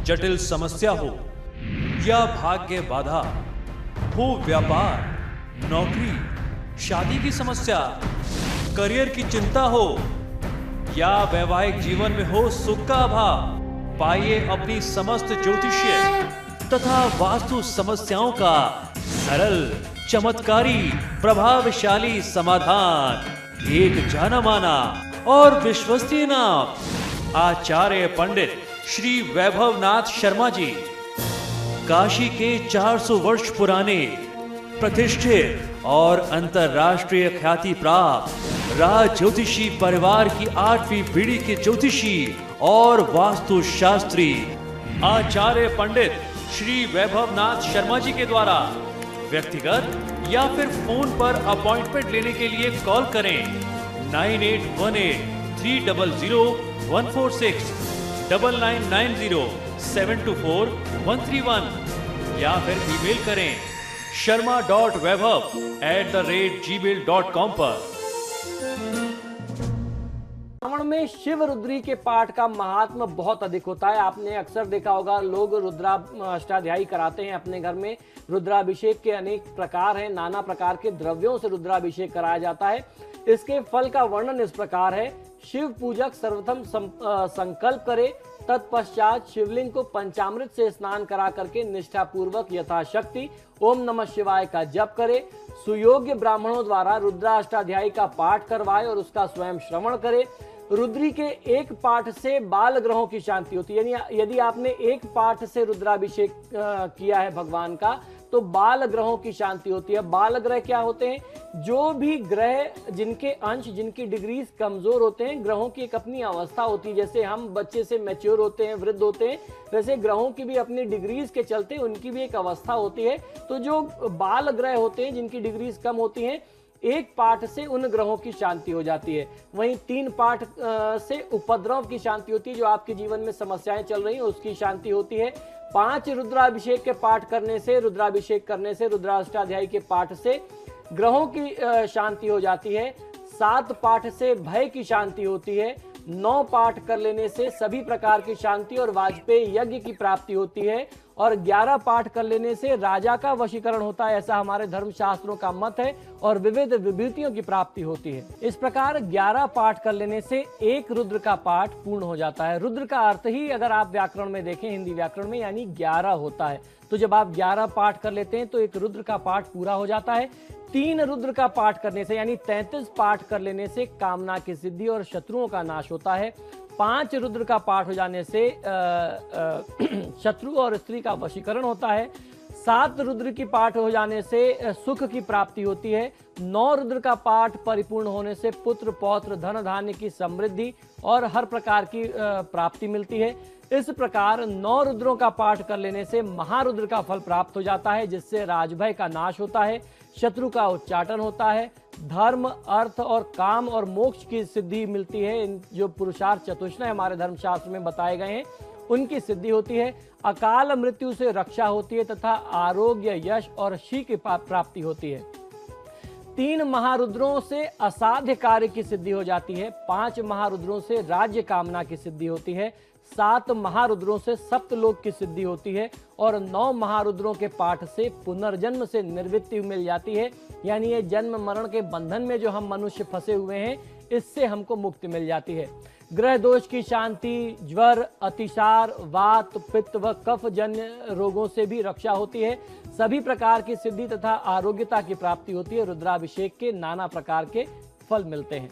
जटिल समस्या हो या भाग्य बाधा हो, व्यापार, नौकरी, शादी की समस्या, करियर की चिंता हो या वैवाहिक जीवन में हो सुख का अभाव, पाइए अपनी समस्त ज्योतिषीय तथा वास्तु समस्याओं का सरल, चमत्कारी, प्रभावशाली समाधान। एक जाना माना और विश्वसनीय नाम, आचार्य पंडित श्री वैभवनाथ शर्मा जी, काशी के 400 वर्ष पुराने प्रतिष्ठित और अंतरराष्ट्रीय ख्याति प्राप्त राज ज्योतिषी परिवार की 8वीं पीढ़ी के ज्योतिषी और वास्तु शास्त्री आचार्य पंडित श्री वैभवनाथ शर्मा जी के द्वारा व्यक्तिगत या फिर फोन पर अपॉइंटमेंट लेने के लिए कॉल करें 9818300146, 9990724131 या फिर ईमेल करें sharma.vaibhav@gmail.com पर। श्रावण में शिव रुद्री के पाठ का महात्म बहुत अधिक होता है। आपने अक्सर देखा होगा, लोग रुद्राष्टाध्यायी कराते हैं अपने घर में। रुद्राभिषेक के अनेक प्रकार हैं, नाना प्रकार के द्रव्यों से रुद्राभिषेक कराया जाता है। इसके फल का वर्णन इस प्रकार है। शिव पूजक सर्वप्रथम संकल्प करे, तत्पश्चात शिवलिंग को पंचामृत से स्नान करा करके निष्ठा पूर्वक यथाशक्ति ओम नमः शिवाय का जप करे। सुयोग्य ब्राह्मणों द्वारा रुद्राष्टाध्यायी का पाठ करवाए और उसका स्वयं श्रवण करे। रुद्री के एक पाठ से बाल ग्रहों की शांति होती है, यानी यदि आपने एक पाठ से रुद्राभिषेक किया है भगवान का, तो बाल ग्रहों की शांति होती है। बाल ग्रह क्या होते हैं? जो भी ग्रह जिनके अंश, जिनकी डिग्रीज कमजोर होते हैं, ग्रहों की एक अपनी अवस्था होती है। जैसे हम बच्चे से मैच्योर होते हैं, वृद्ध होते हैं, वैसे ग्रहों की भी अपनी डिग्रीज के चलते उनकी भी एक अवस्था होती है। तो जो बाल ग्रह होते हैं, जिनकी डिग्रीज कम होती हैं, एक पाठ से उन ग्रहों की शांति हो जाती है। वहीं 3 पाठ से उपद्रव की शांति होती है, जो आपके जीवन में समस्याएं चल रही हैं उसकी शांति होती है। 5 रुद्राभिषेक के पाठ करने से, रुद्राभिषेक करने से, रुद्राष्टाध्यायी के पाठ से ग्रहों की शांति हो जाती है। 7 पाठ से भय की शांति होती है। 9 पाठ कर लेने से सभी प्रकार की शांति और वाजपेयी यज्ञ की प्राप्ति होती है। और 11 पाठ कर लेने से राजा का वशीकरण होता है, ऐसा हमारे धर्मशास्त्रों का मत है, और विविध विभूतियों की प्राप्ति होती है। इस प्रकार 11 पाठ कर लेने से एक रुद्र का पाठ पूर्ण हो जाता है। रुद्र का अर्थ ही अगर आप व्याकरण में देखें, हिंदी व्याकरण में, यानी 11 होता है। तो जब आप 11 पाठ कर लेते हैं तो एक रुद्र का पाठ पूरा हो जाता है। 3 रुद्र का पाठ करने से, यानी 33 पाठ कर लेने से कामना की सिद्धि और शत्रुओं का नाश होता है। 5 रुद्र का पाठ हो जाने से शत्रु और स्त्री का वशीकरण होता है। 7 रुद्र की पाठ हो जाने से सुख की प्राप्ति होती है। 9 रुद्र का पाठ परिपूर्ण होने से पुत्र, पौत्र, धन धान्य की समृद्धि और हर प्रकार की प्राप्ति मिलती है। इस प्रकार 9 रुद्रों का पाठ कर लेने से महारुद्र का फल प्राप्त हो जाता है, जिससे राजभय का नाश होता है, शत्रु का उच्चाटन होता है, धर्म, अर्थ और काम और मोक्ष की सिद्धि मिलती है। इन जो पुरुषार्थ चतुष्टय हमारे धर्मशास्त्र में बताए गए हैं उनकी सिद्धि होती है। अकाल मृत्यु से रक्षा होती है तथा आरोग्य, यश और श्री की प्राप्ति होती है। 3 महारुद्रों से असाध्य कार्य की सिद्धि हो जाती है। 5 महारुद्रों से राज्य कामना की सिद्धि होती है। 7 महारुद्रों से सप्तलोक की सिद्धि होती है। और 9 महारुद्रों के पाठ से पुनर्जन्म से निवृत्ति मिल जाती है, यानी ये जन्म मरण के बंधन में जो हम मनुष्य फंसे हुए हैं, इससे हमको मुक्ति मिल जाती है। ग्रह दोष की शांति, ज्वर, अतिसार, वात, पित्त व कफ जन्य रोगों से भी रक्षा होती है। सभी प्रकार की सिद्धि तथा आरोग्यता की प्राप्ति होती है। रुद्राभिषेक के नाना प्रकार के फल मिलते हैं।